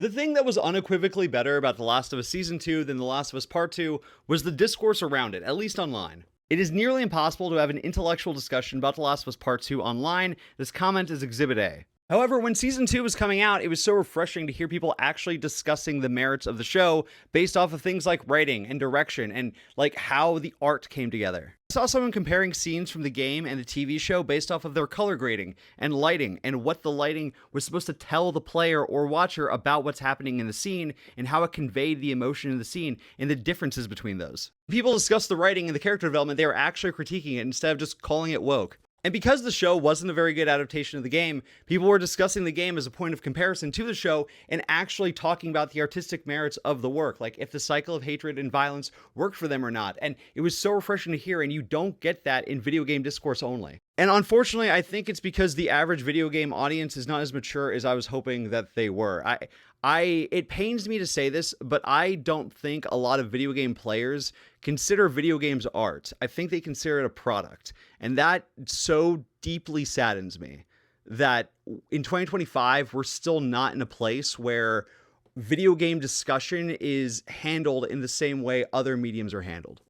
The thing that was unequivocally better about The Last of Us Season 2 than The Last of Us Part 2 was the discourse around it, at least online. It is nearly impossible to have an intellectual discussion about The Last of Us Part 2 online. This comment is Exhibit A. However, when Season 2 was coming out, it was so refreshing to hear people actually discussing the merits of the show based off of things like writing and direction and like how the art came together. I saw someone comparing scenes from the game and the TV show based off of their color grading and lighting and what the lighting was supposed to tell the player or watcher about what's happening in the scene and how it conveyed the emotion in the scene and the differences between those. People discussed the writing and the character development, they were actually critiquing it instead of just calling it woke. And because the show wasn't a very good adaptation of the game, people were discussing the game as a point of comparison to the show and actually talking about the artistic merits of the work, like if the cycle of hatred and violence worked for them or not. And it was so refreshing to hear, and you don't get that in video game discourse only. And unfortunately, I think it's because the average video game audience is not as mature as I was hoping that they were. It pains me to say this, but I don't think a lot of video game players consider video games art. I think they consider it a product. And that so deeply saddens me that in 2025, we're still not in a place where video game discussion is handled in the same way other mediums are handled.